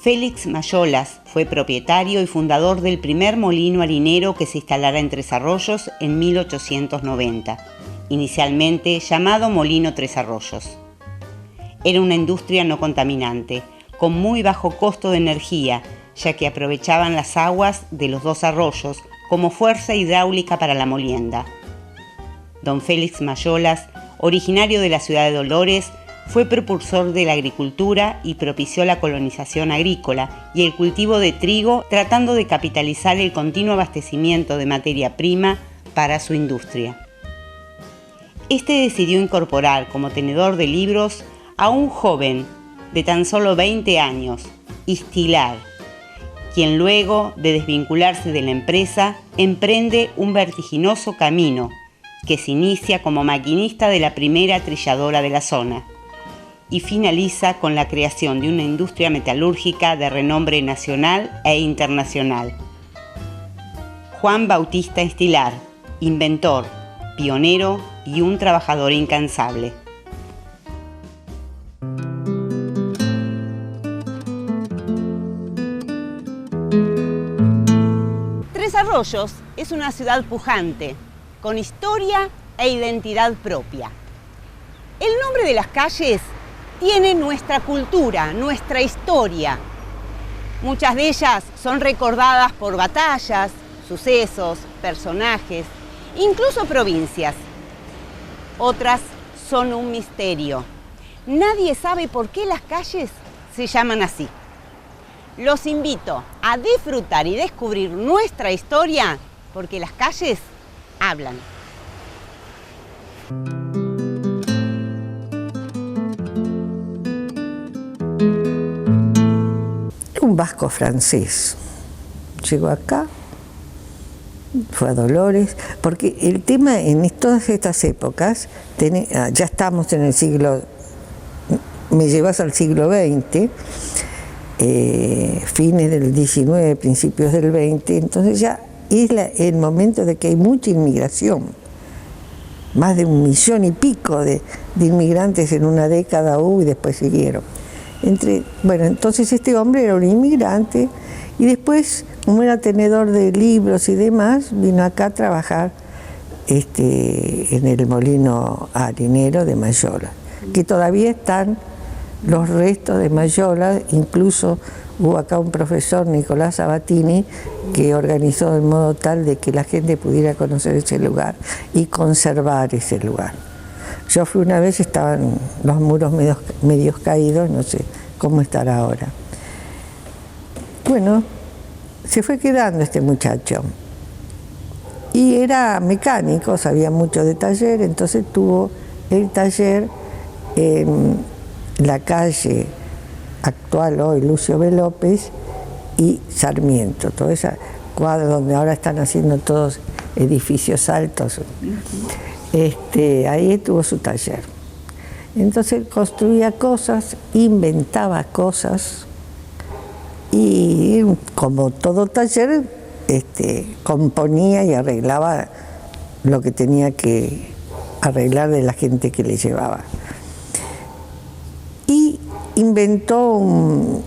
Félix Mayolas fue propietario y fundador del primer molino harinero que se instalara en Tres Arroyos en 1890, inicialmente llamado Molino Tres Arroyos. Era una industria no contaminante, con muy bajo costo de energía, ya que aprovechaban las aguas de los dos arroyos como fuerza hidráulica para la molienda. Don Félix Mayolas, originario de la ciudad de Dolores, fue precursor de la agricultura y propició la colonización agrícola y el cultivo de trigo, tratando de capitalizar el continuo abastecimiento de materia prima para su industria. Este decidió incorporar como tenedor de libros a un joven de tan solo 20 años, Istilar, quien luego de desvincularse de la empresa emprende un vertiginoso camino que se inicia como maquinista de la primera trilladora de la zona y finaliza con la creación de una industria metalúrgica de renombre nacional e internacional. Juan Bautista Istilar, inventor, pionero y un trabajador incansable. Tres Arroyos es una ciudad pujante, con historia e identidad propia. El nombre de las calles tiene nuestra cultura, nuestra historia. Muchas de ellas son recordadas por batallas, sucesos, personajes, incluso provincias. Otras son un misterio. Nadie sabe por qué las calles se llaman así. Los invito a disfrutar y descubrir nuestra historia, porque las calles hablan. Un vasco francés llegó acá, fue a Dolores, porque el tema en todas estas épocas, ya estamos en el siglo, me llevas al siglo XX, fines del XIX, principios del XX, entonces ya es el momento de que hay mucha inmigración, más de 1,5 millones de inmigrantes en una década hubo y después siguieron. Bueno, entonces este hombre era un inmigrante y después, como era tenedor de libros y demás, vino acá a trabajar en el molino harinero de Mayolas, que todavía están los restos de Mayolas. Incluso hubo acá un profesor, Nicolás Sabatini, que organizó de modo tal de que la gente pudiera conocer ese lugar y conservar ese lugar. Yo fui una vez, estaban los muros medios caídos, no sé cómo estará ahora. Bueno, se fue quedando este muchacho. Y era mecánico, sabía mucho de taller, entonces tuvo el taller en la calle actual hoy, Lucio B. López y Sarmiento, toda esa cuadra donde ahora están haciendo todos edificios altos. Ahí tuvo su taller. Entonces construía cosas, inventaba cosas y como todo taller componía y arreglaba lo que tenía que arreglar de la gente que le llevaba. Y inventó un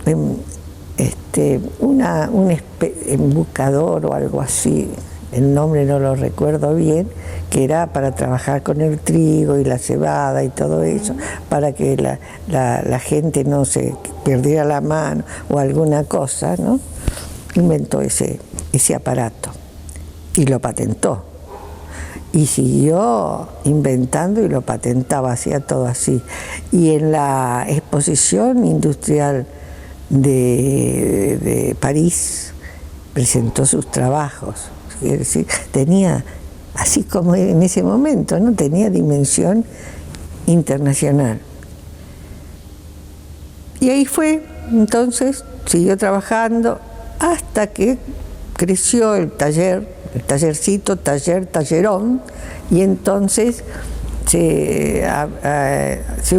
embocador o algo así, el nombre no lo recuerdo bien, que era para trabajar con el trigo y la cebada y todo eso, para que la gente no se perdiera la mano o alguna cosa, ¿no? Inventó ese aparato y lo patentó. Y siguió inventando y lo patentaba, hacía todo así. Y en la exposición industrial de París presentó sus trabajos. Es decir, tenía, así como en ese momento, ¿no? Tenía dimensión internacional. Y ahí fue, entonces, siguió trabajando hasta que creció el tallercito, tallerón, y entonces se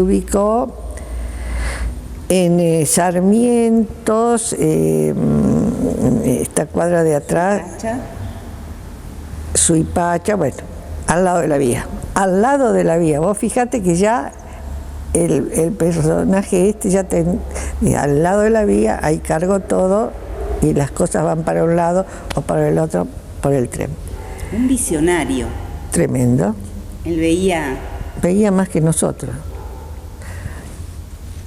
ubicó en Sarmientos, esta cuadra de atrás, Suipacha, bueno, al lado de la vía. Al lado de la vía. Vos fíjate que ya el personaje este ya al lado de la vía, ahí cargo todo y las cosas van para un lado o para el otro por el tren. Un visionario. Tremendo. Él veía más que nosotros.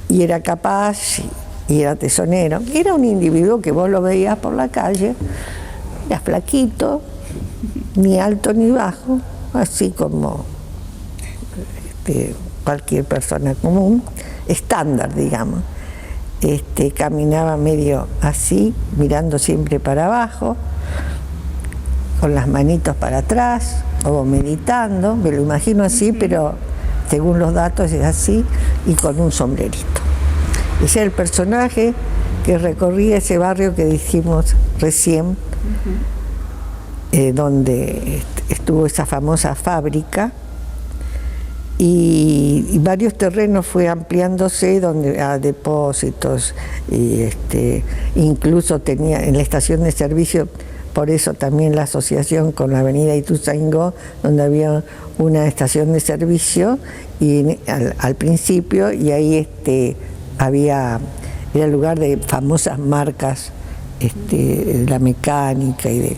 Y era capaz, y era tesonero. Era un individuo que vos lo veías por la calle, era flaquito, ni alto ni bajo, así como cualquier persona común, estándar, digamos. Caminaba medio así, mirando siempre para abajo, con las manitos para atrás, o meditando, me lo imagino así, pero según los datos es así, y con un sombrerito. Ese era el personaje que recorría ese barrio que dijimos recién, donde estuvo esa famosa fábrica, y varios terrenos fue ampliándose donde a depósitos, y incluso tenía en la estación de servicio, por eso también la asociación con la avenida Ituzaingó, donde había una estación de servicio y al principio, y ahí era el lugar de famosas marcas de la mecánica y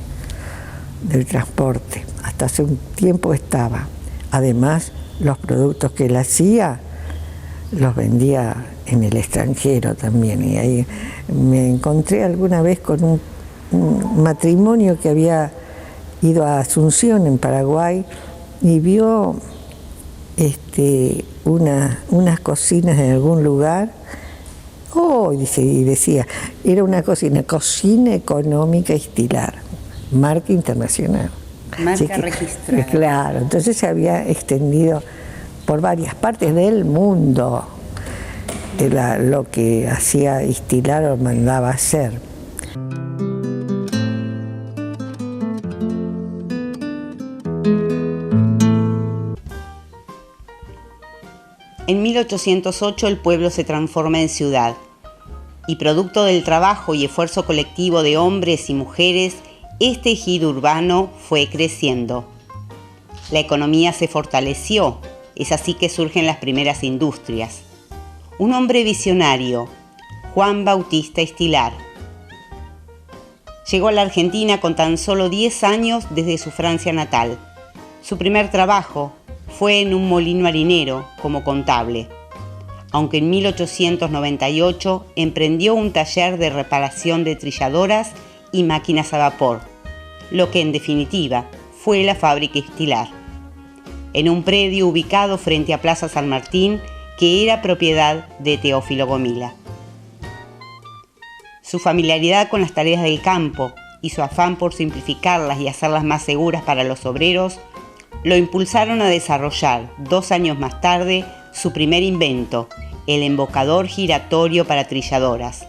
del transporte. Hasta hace un tiempo estaba. Además, los productos que él hacía los vendía en el extranjero también, y ahí me encontré alguna vez con un matrimonio que había ido a Asunción en Paraguay y vio unas cocinas en algún lugar. Y decía, era una cocina económica Estilar, marca internacional. Marca registrada. Claro, entonces se había extendido por varias partes del mundo lo que hacía Estilar o mandaba hacer. En 1808 el pueblo se transforma en ciudad y producto del trabajo y esfuerzo colectivo de hombres y mujeres, este ejido urbano fue creciendo. La economía se fortaleció, es así que surgen las primeras industrias. Un hombre visionario, Juan Bautista Estilar. Llegó a la Argentina con tan solo 10 años desde su Francia natal. Su primer trabajo fue en un molino harinero como contable, aunque en 1898 emprendió un taller de reparación de trilladoras y máquinas a vapor, lo que en definitiva fue la fábrica Estilar, en un predio ubicado frente a Plaza San Martín, que era propiedad de Teófilo Gomila. Su familiaridad con las tareas del campo y su afán por simplificarlas y hacerlas más seguras para los obreros lo impulsaron a desarrollar 2 años más tarde su primer invento, el embocador giratorio para trilladoras,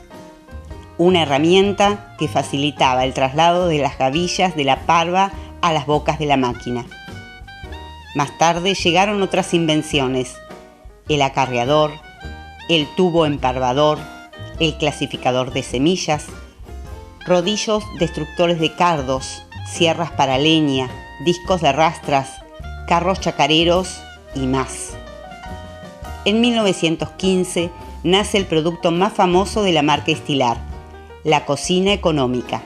una herramienta que facilitaba el traslado de las gavillas de la parva a las bocas de la máquina. Más tarde llegaron otras invenciones, el acarreador, el tubo emparvador, el clasificador de semillas, rodillos destructores de cardos, sierras para leña, discos de rastras, carros chacareros y más. En 1915 nace el producto más famoso de la marca Estilar, la cocina económica.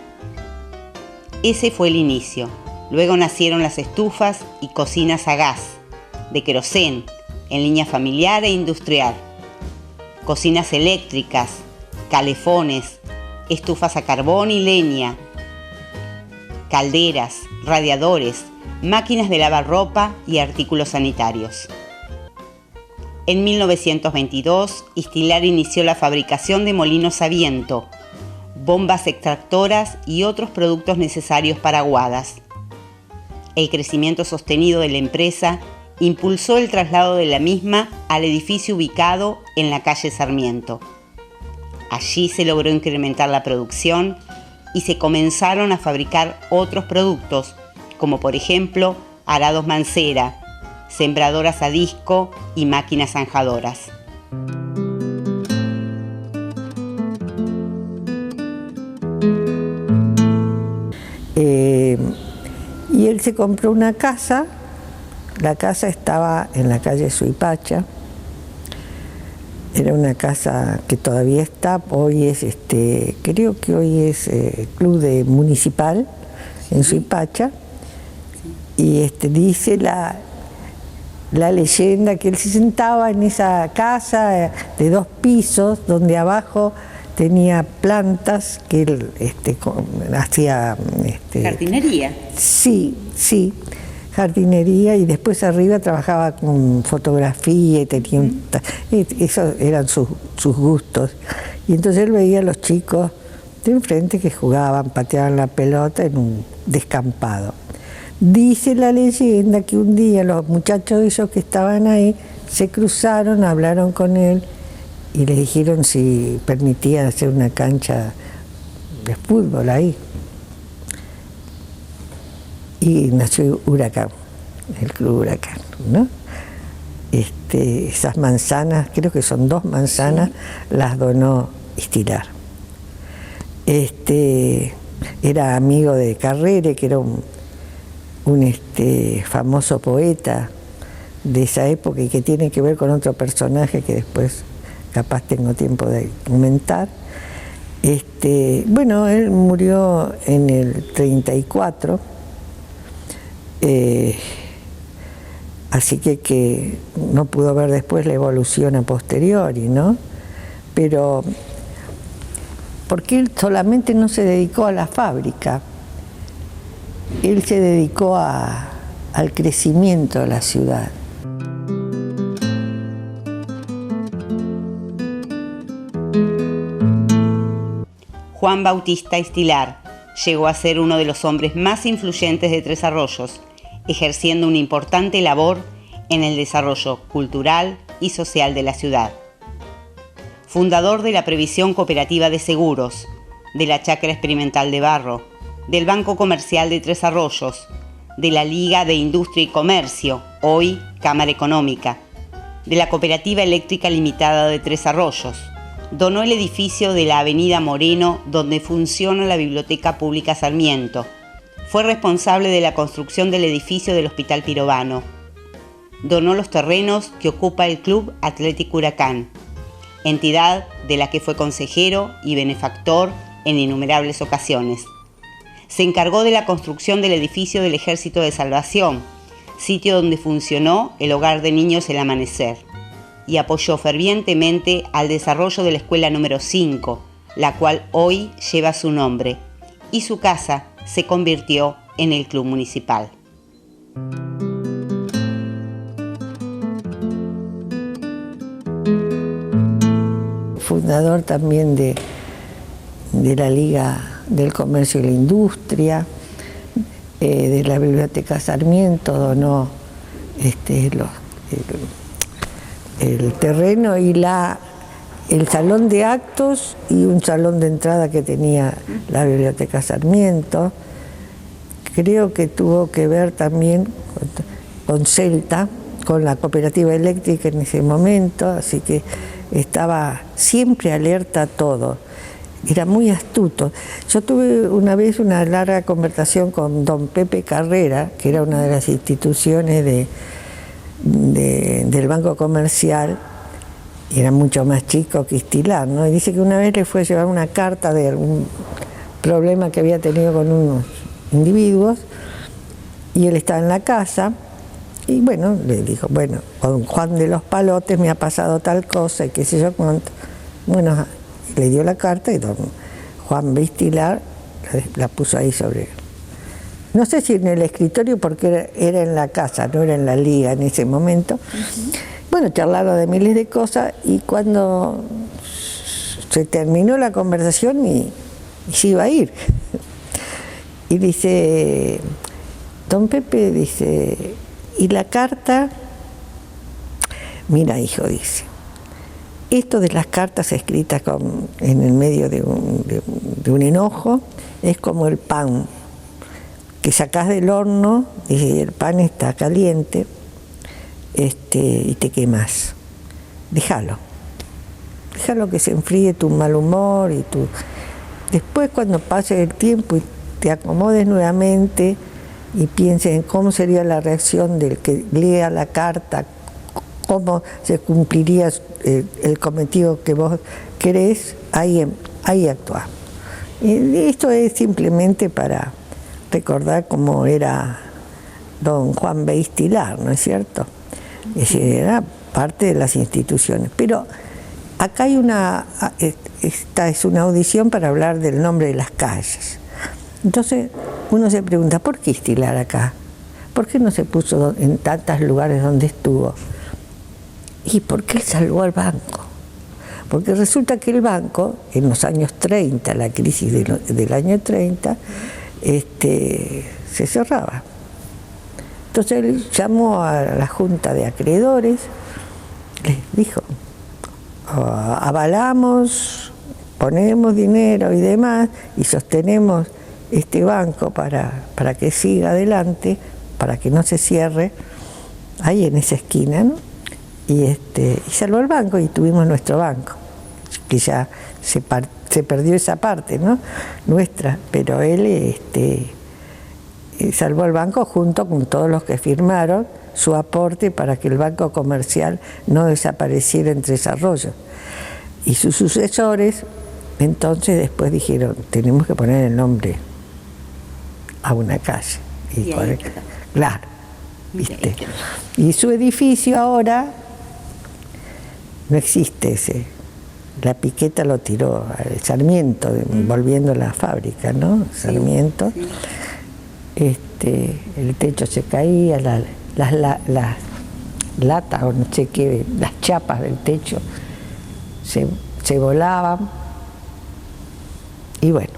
Ese fue el inicio. Luego nacieron las estufas y cocinas a gas, de querosén, en línea familiar e industrial, cocinas eléctricas, calefones, estufas a carbón y leña, calderas, radiadores, máquinas de lavar ropa y artículos sanitarios. En 1922, Estilar inició la fabricación de molinos a viento, bombas extractoras y otros productos necesarios para aguadas. El crecimiento sostenido de la empresa impulsó el traslado de la misma al edificio ubicado en la calle Sarmiento. Allí se logró incrementar la producción y se comenzaron a fabricar otros productos, como por ejemplo arados mancera, sembradoras a disco y máquinas zanjadoras. Y él se compró una casa. La casa estaba en la calle Suipacha, Era una casa que todavía está, hoy es, creo que hoy es club municipal en Suipacha, y dice la leyenda que él se sentaba en esa casa de 2 pisos, donde abajo tenía plantas que él hacía... ¿Jardinería? Sí, sí, jardinería, y después arriba trabajaba con fotografía y tenía esos eran sus gustos. Y entonces él veía a los chicos de enfrente que jugaban, pateaban la pelota en un descampado. Dice la leyenda que un día los muchachos esos que estaban ahí se cruzaron, hablaron con él y le dijeron si permitían hacer una cancha de fútbol ahí. Y nació Huracán, el Club Huracán, ¿no? Esas manzanas, creo que son 2 manzanas, las donó Estilar. Era amigo de Carrere, que era un famoso poeta de esa época y que tiene que ver con otro personaje que después capaz tengo tiempo de comentar. Bueno, él murió en el 34, así que no pudo ver después la evolución a posteriori, ¿no? Pero porque él solamente no se dedicó a la fábrica, él se dedicó al crecimiento de la ciudad. Juan Bautista Estilar llegó a ser uno de los hombres más influyentes de Tres Arroyos, ejerciendo una importante labor en el desarrollo cultural y social de la ciudad. Fundador de la Previsión Cooperativa de Seguros, de la Chacra Experimental de Barro, del Banco Comercial de Tres Arroyos, de la Liga de Industria y Comercio, hoy Cámara Económica, de la Cooperativa Eléctrica Limitada de Tres Arroyos. Donó el edificio de la Avenida Moreno, donde funciona la Biblioteca Pública Sarmiento. Fue responsable de la construcción del edificio del Hospital Pirovano. Donó los terrenos que ocupa el Club Atlético Huracán, entidad de la que fue consejero y benefactor en innumerables ocasiones. Se encargó de la construcción del edificio del Ejército de Salvación, sitio donde funcionó el Hogar de Niños El Amanecer, y apoyó fervientemente al desarrollo de la Escuela número 5, la cual hoy lleva su nombre, y su casa se convirtió en el Club Municipal. Fundador también de la Liga del Comercio y la Industria, de la Biblioteca Sarmiento, donó el terreno y el salón de actos y un salón de entrada que tenía la Biblioteca Sarmiento. Creo que tuvo que ver también con Celta, con la cooperativa eléctrica en ese momento, así que estaba siempre alerta a todo. Era muy astuto. Yo tuve una vez una larga conversación con don Pepe Carrera, que era una de las instituciones del Banco Comercial, y era mucho más chico que Estilar, ¿no? Y dice que una vez le fue a llevar una carta de algún problema que había tenido con unos individuos, y él estaba en la casa, y bueno, le dijo, bueno, con Juan de los Palotes me ha pasado tal cosa, y qué sé yo cuánto. Bueno, le dio la carta y don Juan Estilar la puso ahí sobre, no sé si en el escritorio, porque era en la casa, no era en la liga en ese momento. Bueno, charlaron de miles de cosas, y cuando se terminó la conversación y se iba a ir, y dice, don Pepe, dice, ¿y la carta? Mira, hijo, dice, esto de las cartas escritas en el medio de un enojo es como el pan que sacás del horno y el pan está caliente, y te quemas. Déjalo que se enfríe tu mal humor y después, cuando pase el tiempo y te acomodes nuevamente y pienses en cómo sería la reacción del que lea la carta cómo se cumpliría el cometido que vos querés, ahí actuamos. Y esto es simplemente para recordar cómo era don Juan B. Istilar, ¿no es cierto? Era parte de las instituciones. Pero acá hay esta es una audición para hablar del nombre de las calles. Entonces uno se pregunta, ¿por qué Istilar acá? ¿Por qué no se puso en tantos lugares donde estuvo? ¿Y por qué él salvó al banco? Porque resulta que el banco, en los años 30, la crisis del año 30, se cerraba. Entonces él llamó a la junta de acreedores, les dijo, avalamos, ponemos dinero y demás, y sostenemos este banco para que siga adelante, para que no se cierre, ahí en esa esquina, ¿no? Y salvó el banco y tuvimos nuestro banco, que ya se perdió esa parte, ¿no? Nuestra, pero él salvó el banco junto con todos los que firmaron su aporte para que el Banco Comercial no desapareciera en Tres Arroyos. Y sus sucesores, entonces después dijeron, tenemos que poner el nombre a una calle. Claro, ¿viste? Y su edificio ahora no existe ese. La Piqueta lo tiró al Sarmiento, volviendo a la fábrica, ¿no? Sarmiento. Sí. El techo se caía, las latas o no sé qué, las chapas del techo se volaban. Y bueno.